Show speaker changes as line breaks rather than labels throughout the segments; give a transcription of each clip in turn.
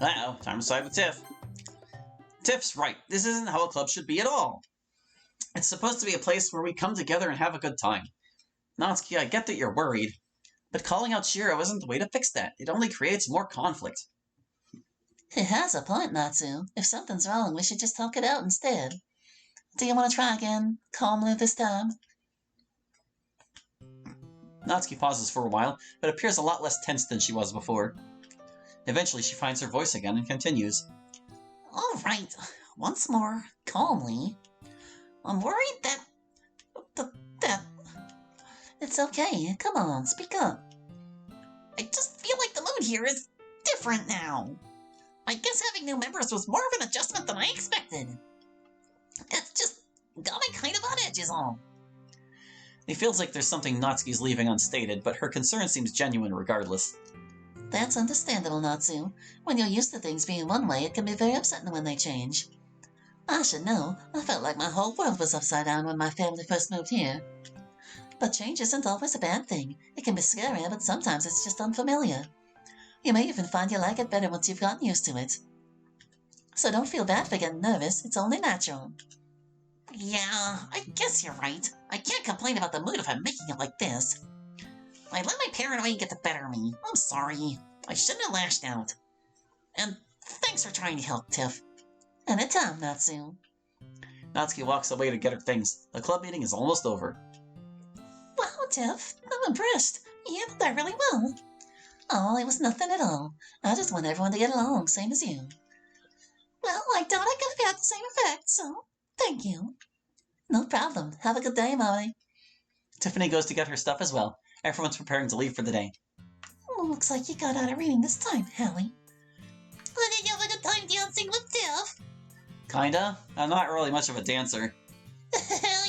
Uh-oh, time to side with Tiff. Tiff's right. This isn't how a club should be at all. It's supposed to be a place where we come together and have a good time. Natsuki, I get that you're worried, but calling out Shiro isn't the way to fix that. It only creates more conflict.
He has a point, Natsu. If something's wrong, we should just talk it out instead. Do you want to try again, calmly this time?
Natsuki pauses for a while, but appears a lot less tense than she was before. Eventually, she finds her voice again and continues.
All right, once more, calmly. I'm worried that... It's okay, come on, speak up. I just feel like the mood here is different now. I guess having new members was more of an adjustment than I expected. It's just got me kind of on edge is all.
It feels like there's something Natsuki's leaving unstated, but her concern seems genuine regardless.
That's understandable, Natsu. When you're used to things being one way, it can be very upsetting when they change. I should know, I felt like my whole world was upside down when my family first moved here. But change isn't always a bad thing. It can be scary, but sometimes it's just unfamiliar. You may even find you like it better once you've gotten used to it. So don't feel bad for getting nervous, it's only natural. Yeah, I guess you're right. I can't complain about the mood if I'm making it like this. I let my paranoia get the better of me. I'm sorry. I shouldn't have lashed out. And thanks for trying to help, Tiff. Anytime, Natsu.
Natsuki walks away to get her things. The club meeting is almost over.
Wow, Tiff, I'm impressed. You handled that really well. Oh, it was nothing at all. I just want everyone to get along, same as you. Well, I thought I could have had the same effect, so thank you. No problem. Have a good day, Molly.
Tiffany goes to get her stuff as well. Everyone's preparing to leave for the day.
Oh, looks like you got out of reading this time, Hallie. Well, did you have a good time dancing with Tiff?
Kinda. I'm not really much of a dancer.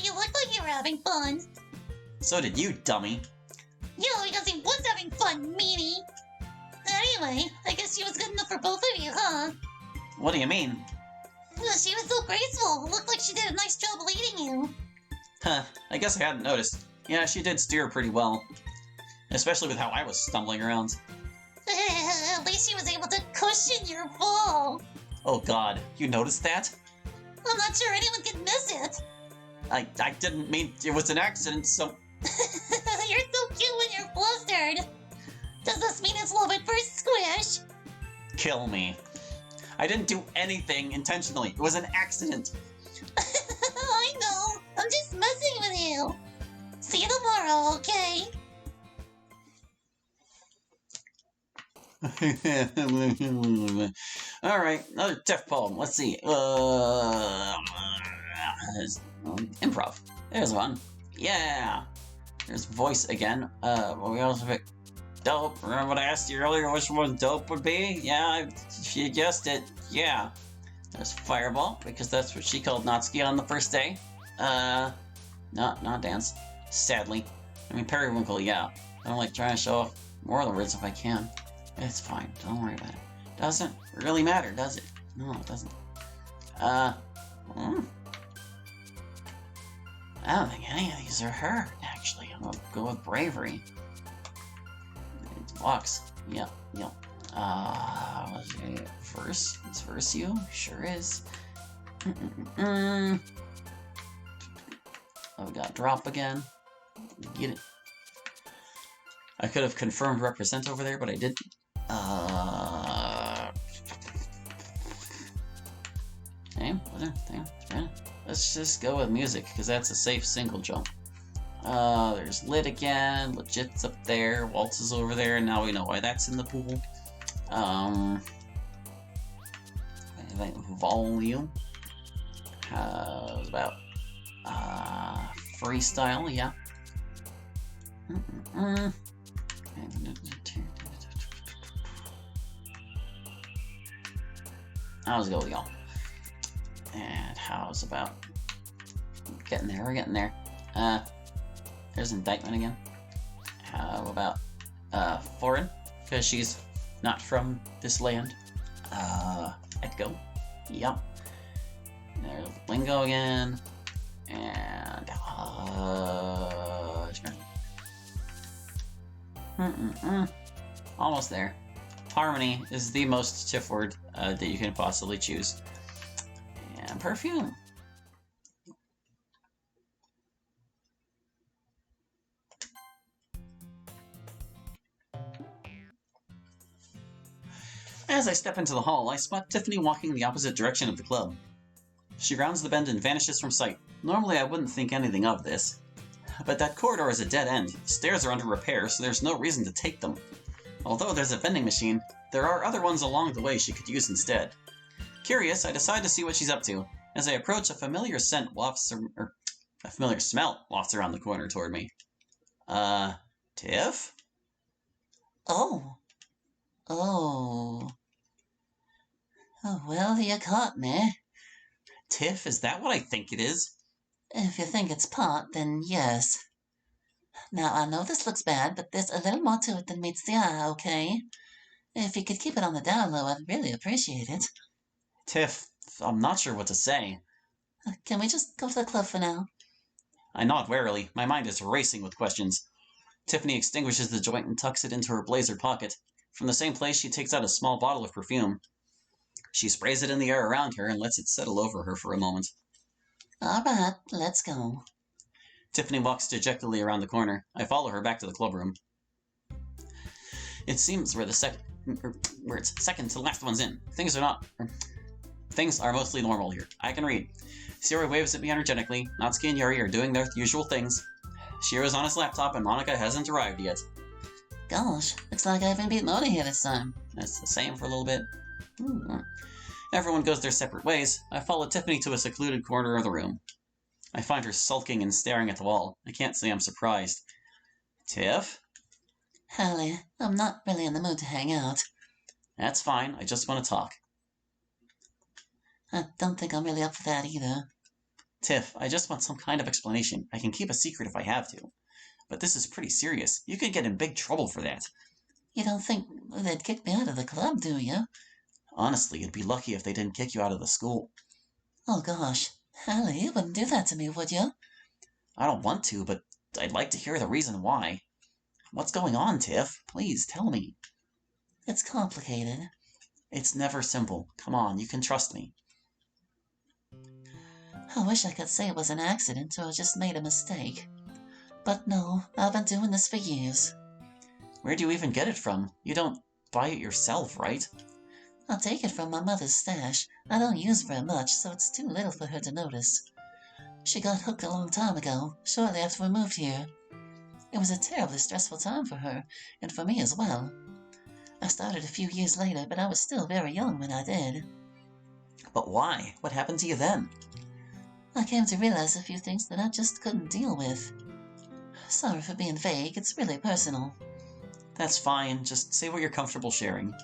You look like you were having fun.
So did you, dummy.
Yeah, because he was having fun, meanie. Anyway, I guess she was good enough for both of you, huh?
What do you mean?
She was so graceful. It looked like she did a nice job leading you.
Huh, I guess I hadn't noticed. Yeah, she did steer pretty well. Especially with how I was stumbling around.
At least she was able to cushion your fall.
Oh god, you noticed that?
I'm not sure anyone can miss it.
I didn't mean it was an accident, so...
You're so cute when you're flustered. Does this mean it's love at first squish?
Kill me. I didn't do anything intentionally. It was an accident.
I know. I'm just messing with you. See you tomorrow, okay?
Alright, another Tiff poem. Let's see. Improv. There's one. Yeah. There's voice again. We also picked dope. Remember what I asked you earlier which one dope would be? Yeah, she guessed it. Yeah. There's Fireball, because that's what she called Natsuki on the first day. Not dance. Sadly. I mean, Periwinkle, yeah. I don't like trying to show off more of the words if I can. It's fine. Don't worry about it. Doesn't really matter, does it? No, it doesn't. I don't think any of these are her, actually. I'm gonna go with Bravery. It's Vox. Yep. Let's see. Verse? It's Verse You? Sure is. Oh, we got Drop again. Get it. I could have confirmed Represent over there, but I didn't. Let's just go with music, because that's a safe single jump. There's Lit again, Legit's up there, Waltz is over there, and now we know why that's in the pool. Volume. How's about Freestyle, yeah. How's it go, y'all? And how's about getting there? We're getting there. There's Indictment again. How about Foreign? Because she's not from this land. Echo. Yup. There's Lingo again. And almost there. Harmony is the most Tiff word that you can possibly choose. And perfume. As I step into the hall, I spot Tiffany walking the opposite direction of the club. She rounds the bend and vanishes from sight. Normally I wouldn't think anything of this. But that corridor is a dead end. Stairs are under repair, so there's no reason to take them. Although there's a vending machine, there are other ones along the way she could use instead. Curious, I decide to see what she's up to. As I approach, a familiar smell wafts around the corner toward me. Tiff?
Oh. Oh. Oh, well, you caught me.
Tiff, is that what I think it is?
If you think it's pot, then yes. Now, I know this looks bad, but there's a little more to it than meets the eye, okay? If you could keep it on the down low, I'd really appreciate it.
Tiff, I'm not sure what to say.
Can we just go to the club for now?
I nod warily. My mind is racing with questions. Tiffany extinguishes the joint and tucks it into her blazer pocket. From the same place, she takes out a small bottle of perfume. She sprays it in the air around her and lets it settle over her for a moment.
All right, let's go.
Tiffany walks dejectedly around the corner. I follow her back to the clubroom. It seems we're it's second to the last ones in. Things are mostly normal here. I can read. Sayori waves at me energetically. Natsuki and Yuri are doing their usual things. Shiro's on his laptop and Monica hasn't arrived yet.
Gosh, looks like I haven't been Mona here this time.
That's the same for a little bit. Everyone goes their separate ways. I follow Tiffany to a secluded corner of the room. I find her sulking and staring at the wall. I can't say I'm surprised. Tiff?
Hallie, I'm not really in the mood to hang out.
That's fine. I just want to talk.
I don't think I'm really up for that either.
Tiff, I just want some kind of explanation. I can keep a secret if I have to. But this is pretty serious. You could get in big trouble for that.
You don't think they'd kick me out of the club, do you?
Honestly, you'd be lucky if they didn't kick you out of the school.
Oh gosh, Hallie, you wouldn't do that to me, would you?
I don't want to, but I'd like to hear the reason why. What's going on, Tiff? Please, tell me.
It's complicated.
It's never simple. Come on, you can trust me.
I wish I could say it was an accident or I just made a mistake. But no, I've been doing this for years.
Where do you even get it from? You don't buy it yourself, right?
I'll take it from my mother's stash. I don't use very much, so it's too little for her to notice. She got hooked a long time ago, shortly after we moved here. It was a terribly stressful time for her, and for me as well. I started a few years later, but I was still very young when I did.
But why? What happened to you then?
I came to realize a few things that I just couldn't deal with. Sorry for being vague, it's really personal.
That's fine, just say what you're comfortable sharing.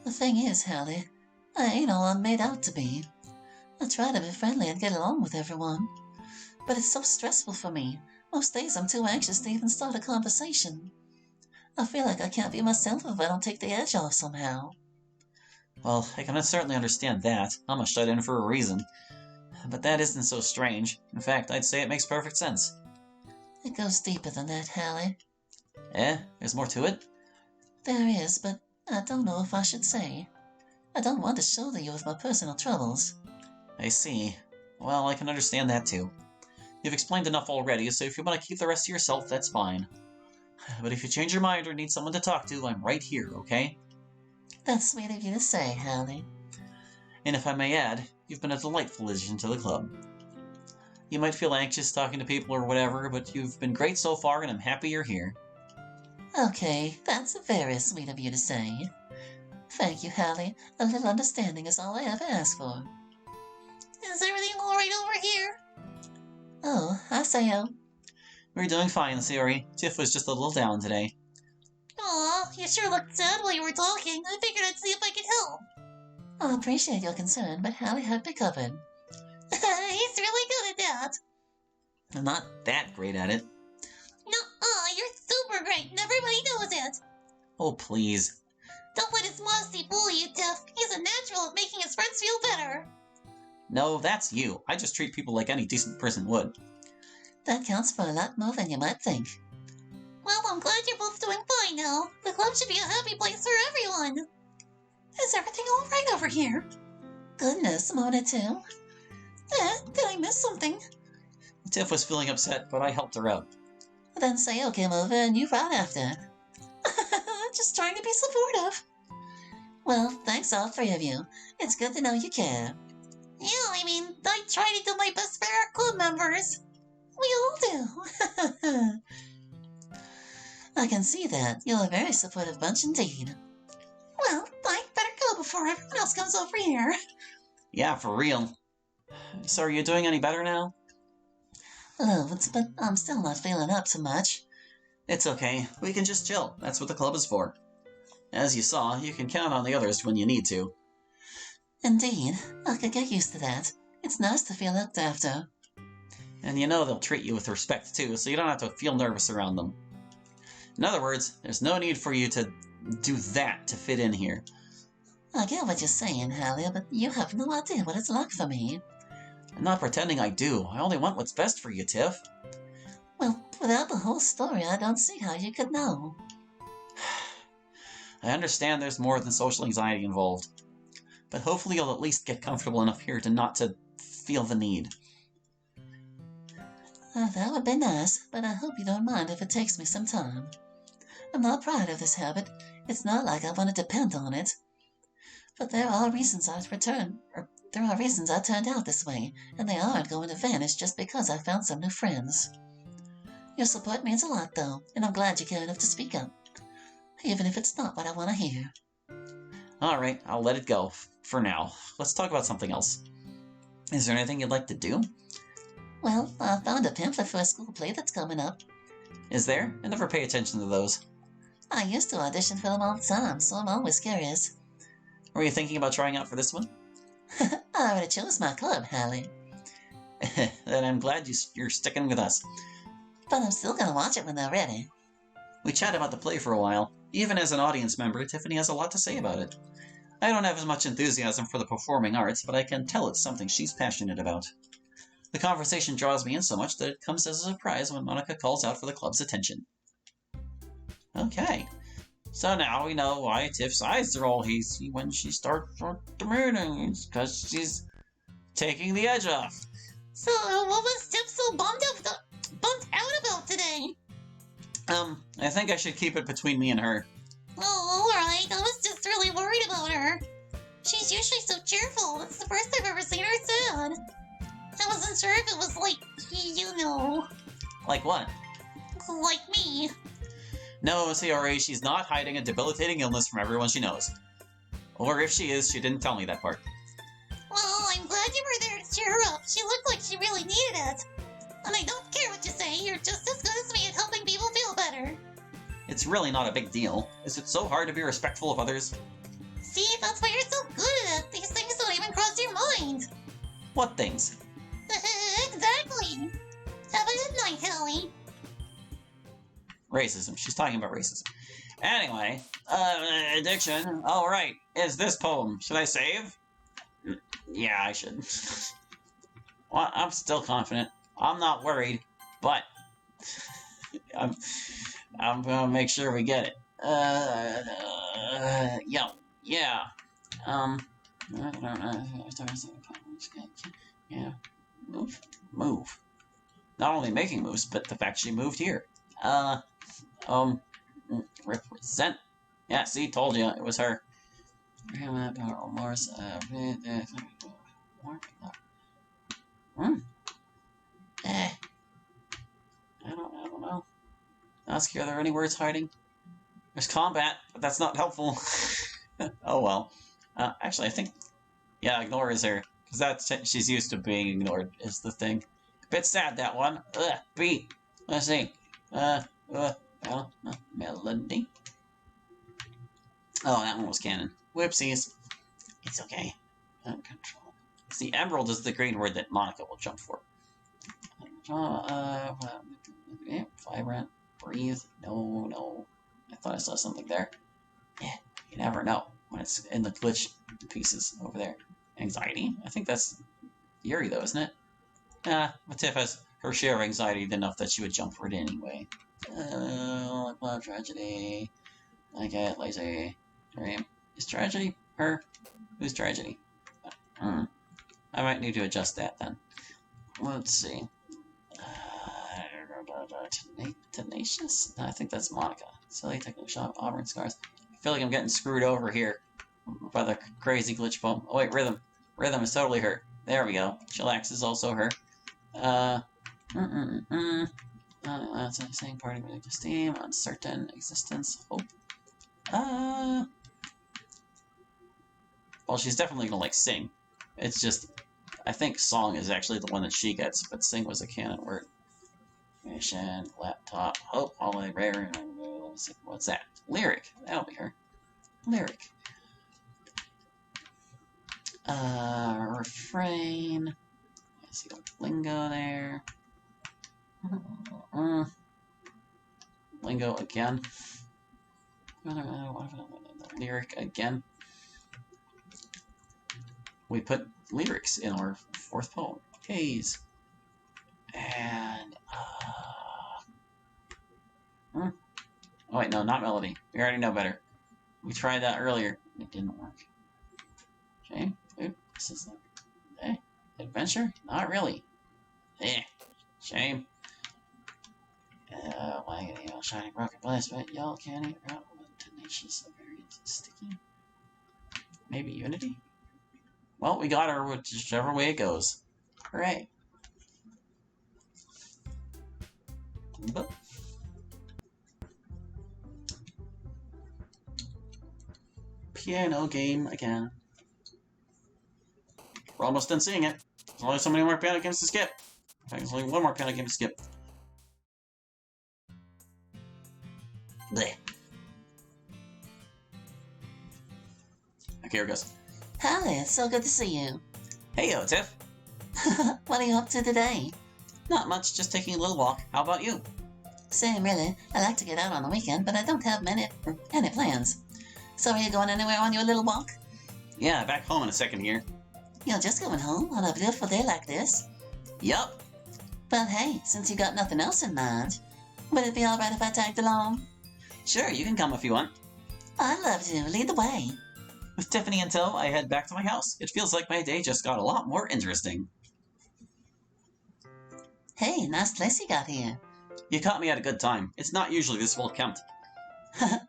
The thing is, Hallie, I ain't all I'm made out to be. I try to be friendly and get along with everyone, but it's so stressful for me. Most days I'm too anxious to even start a conversation. I feel like I can't be myself if I don't take the edge off somehow.
Well, I can certainly understand that. I'm a shut-in for a reason. But that isn't so strange. In fact, I'd say it makes perfect sense.
It goes deeper than that, Hallie.
There's more to it?
There is, but I don't know if I should say. I don't want to shoulder you with my personal troubles.
I see. Well, I can understand that too. You've explained enough already, so if you want to keep the rest to yourself, that's fine. But if you change your mind or need someone to talk to, I'm right here, okay?
That's sweet of you to say, Hallie.
And if I may add, you've been a delightful addition to the club. You might feel anxious talking to people or whatever, but you've been great so far and I'm happy you're here.
Okay, that's very sweet of you to say. Thank you, Hallie. A little understanding is all I ever ask for. Is everything alright over here? Oh, hi, Sayo.
We're doing fine, Sayori. Tiff was just a little down today.
Aw, you sure looked sad while you were talking. I figured I'd see if I could help. I appreciate your concern, but Hallie had me covered. He's really good at that.
I'm not that great at it.
You're super great, and everybody knows it.
Oh, please.
Don't let his modesty bully you, Tiff. He's a natural at making his friends feel better.
No, that's you. I just treat people like any decent person would.
That counts for a lot more than you might think. Well, I'm glad you're both doing fine now. The club should be a happy place for everyone. Is everything all right over here? Goodness, Mona too. Did I miss something?
Tiff was feeling upset, but I helped her out.
Then Sayo came over and you ran after. Just trying to be supportive. Well, thanks all three of you. It's good to know you care. Yeah, I mean, I try to do my best for our club members. We all do. I can see that. You're a very supportive bunch indeed. Well, I'd better go before everyone else comes over here.
Yeah, for real. So are you doing any better now?
Loads, but I'm still not feeling up so much.
It's okay. We can just chill. That's what the club is for. As you saw, you can count on the others when you need to.
Indeed. I could get used to that. It's nice to feel looked after.
And you know they'll treat you with respect too, so you don't have to feel nervous around them. In other words, there's no need for you to do that to fit in here.
I get what you're saying, Hallie, but you have no idea what it's like for me.
I'm not pretending I do. I only want what's best for you, Tiff.
Well, without the whole story, I don't see how you could know.
I understand there's more than social anxiety involved, but hopefully you'll at least get comfortable enough here to not to feel the need.
That would be nice, but I hope you don't mind if it takes me some time. I'm not proud of this habit. It's not like I want to depend on it. But there are reasons I turned out this way, and they aren't going to vanish just because I found some new friends. Your support means a lot, though, and I'm glad you care enough to speak up, even if it's not what I want to hear.
Alright, I'll let it go, for now. Let's talk about something else. Is there anything you'd like to do?
Well, I found a pamphlet for a school play that's coming up.
Is there? I never pay attention to those.
I used to audition for them all the time, so I'm always curious.
Were you thinking about trying out for this one?
I already chose my club, Hallie.
Then I'm glad you're sticking with us.
But I'm still gonna watch it when they're ready.
We chatted about the play for a while. Even as an audience member, Tiffany has a lot to say about it. I don't have as much enthusiasm for the performing arts, but I can tell it's something she's passionate about. The conversation draws me in so much that it comes as a surprise when Monica calls out for the club's attention. Okay. So now we know why Tiff's eyes are all hazy when she starts the meeting. It's because she's taking the edge off.
So, what was Tiff so bummed out about today?
I think I should keep it between me and her.
Oh, alright. I was just really worried about her. She's usually so cheerful. It's the first I've ever seen her sad. I wasn't sure if it was like, you know...
Like what?
Like me.
No, CRA, she's not hiding a debilitating illness from everyone she knows. Or if she is, she didn't tell me that part.
Well, I'm glad you were there to cheer her up. She looked like she really needed it. And I don't care what you say, you're just as good as me at helping people feel better.
It's really not a big deal. Is it so hard to be respectful of others?
See, that's why you're so good at it. These things don't even cross your mind.
What things?
Exactly. Have a good night, Hallie.
Racism. She's talking about racism. Anyway, addiction. All right. Is this poem? Should I save? Yeah, I should. Well, I'm still confident. I'm not worried, but I'm gonna make sure we get it. Yeah. Yeah. Move. Not only making moves, but the fact she moved here. Represent. Yeah, see, told you, it was her. I don't know. Ask you, are there any words hiding? There's combat, but that's not helpful. Oh well. Actually, I think, yeah, ignore is her. Because that's, she's used to being ignored, is the thing. Bit sad, that one. B. Let's see. Melody. Oh, that one was canon. Whoopsies. It's okay. Control. See, emerald is the green word that Monica will jump for. Vibrant. Breathe. No. I thought I saw something there. Yeah, you never know when it's in the glitch pieces over there. Anxiety? I think that's Yuri, though, isn't it? But Tiff has her share of anxiety enough that she would jump for it anyway. Love tragedy. I get lazy. Dream. Is tragedy her? Who's tragedy? Hmm. I might need to adjust that then. Let's see. Tenacious? No, I think that's Monica. Silly technical shop, Auburn scars. I feel like I'm getting screwed over here by the crazy glitch poem. Oh wait, rhythm. Rhythm is totally her. There we go. Chillax is also her. That's a saying party with esteem, uncertain existence, hope. Well, she's definitely gonna like sing. It's just, I think song is actually the one that she gets, but sing was a canon word. Mission, laptop, hope, holiday, rare. What's that? Lyric. That'll be her. Lyric. Refrain. I see the lingo there. Lingo again. Lyric again. We put lyrics in our fourth poem. Haze. And, oh wait, no, not melody. We already know better. We tried that earlier. It didn't work. Shame? Ooh, this is adventure? Not really. Shame. Shining rocket blast, but yellow candy, tenacious, very sticky. Maybe unity? Well, we got her whichever way it goes. Hooray. But piano game again. We're almost done seeing it. There's only so many more piano games to skip. In fact, there's only one more piano game to skip. Blech. Okay, here it goes.
Howdy, it's so good to see you.
Hey, yo, Tiff.
What are you up to today?
Not much, just taking a little walk. How about you?
Same, really. I like to get out on the weekend, but I don't have any plans. So are you going anywhere on your little walk?
Yeah, back home in a second here.
You're just going home on a beautiful day like this?
Yup.
Well, hey, since you got nothing else in mind, would it be alright if I tagged along?
Sure, you can come if you want.
I'd love to. Lead the way.
With Tiffany in tow, I head back to my house. It feels like my day just got a lot more interesting.
Hey, nice place you got here.
You caught me at a good time. It's not usually this well kept.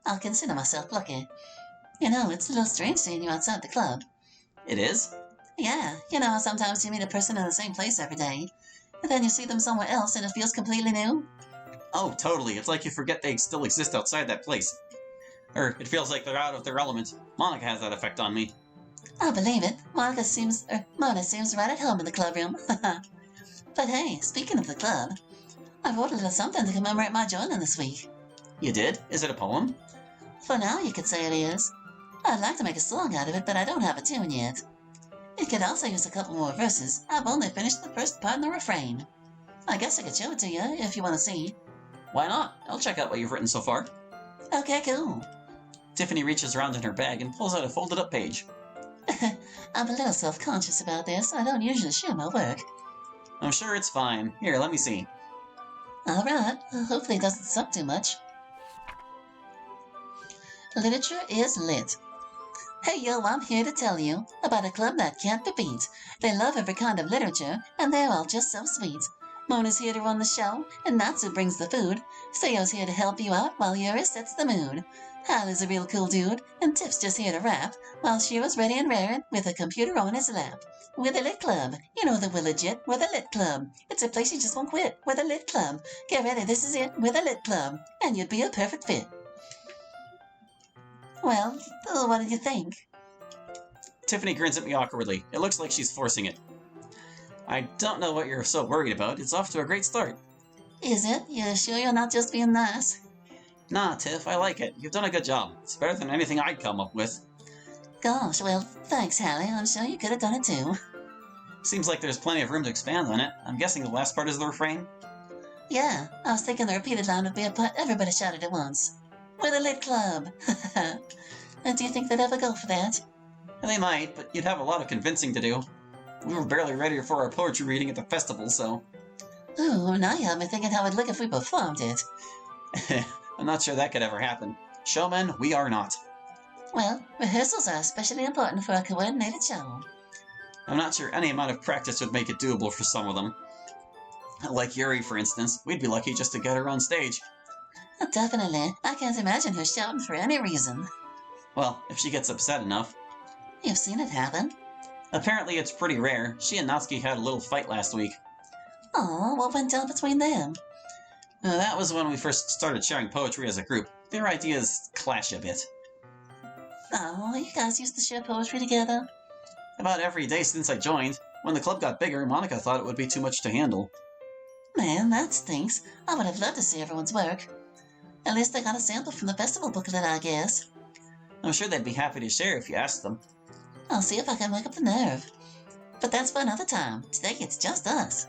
I'll consider myself lucky. You know, it's a little strange seeing you outside the club.
It is?
Yeah, you know how sometimes you meet a person in the same place every day, and then you see them somewhere else and it feels completely new?
Oh, totally. It's like you forget they still exist outside that place. Or it feels like they're out of their element. Monica has that effect on me.
I believe it. Mona seems right at home in the club room. But hey, speaking of the club, I wrote a little something to commemorate my joining this week.
You did? Is it a poem?
For now, you could say it is. I'd like to make a song out of it, but I don't have a tune yet. It could also use a couple more verses. I've only finished the first part and the refrain. I guess I could show it to you if you want to see.
Why not? I'll check out what you've written so far.
Okay, cool.
Tiffany reaches around in her bag and pulls out a folded up page.
I'm a little self-conscious about this. I don't usually share my work.
I'm sure it's fine. Here, let me see.
Alright, hopefully it doesn't suck too much. Literature is lit. Hey yo, I'm here to tell you about a club that can't be beat. They love every kind of literature, and they're all just so sweet. Mona's here to run the show, and Natsu brings the food. Sayo's here to help you out while Yuri sets the mood. Hal is a real cool dude, and Tiff's just here to rap, while Shiro's ready and raring with a computer on his lap. We're the Lit Club. You know that we're legit. We're the Lit Club. It's a place you just won't quit. We're the Lit Club. Get ready, this is it. We're the Lit Club. And you'd be a perfect fit. Well, what did you think?
Tiffany grins at me awkwardly. It looks like she's forcing it. I don't know what you're so worried about. It's off to a great start.
Is it? You sure you're not just being nice?
Nah, Tiff, I like it. You've done a good job. It's better than anything I'd come up with.
Gosh, well, thanks, Hallie. I'm sure you could have done it too.
Seems like there's plenty of room to expand on it. I'm guessing the last part is the refrain?
Yeah, I was thinking the repeated line would be a part everybody shouted at once. We're the Lit Club. Do you think they'd ever go for that?
They might, but you'd have a lot of convincing to do. We were barely ready for our poetry reading at the festival, so...
Ooh, now you have me thinking how it'd look if we performed it.
I'm not sure that could ever happen. Showmen, we are not.
Well, rehearsals are especially important for a coordinated show.
I'm not sure any amount of practice would make it doable for some of them. Like Yuri, for instance, we'd be lucky just to get her on stage.
Definitely. I can't imagine her shouting for any reason.
Well, if she gets upset enough.
You've seen it happen?
Apparently it's pretty rare. She and Natsuki had a little fight last week.
Oh, what went down between them?
That was when we first started sharing poetry as a group. Their ideas clash a bit.
Oh, you guys used to share poetry together?
About every day since I joined. When the club got bigger, Monica thought it would be too much to handle.
Man, that stinks. I would have loved to see everyone's work. At least they got a sample from the festival booklet, I guess.
I'm sure they'd be happy to share if you asked them.
I'll see if I can work up the nerve. But that's for another time. Today it's just us.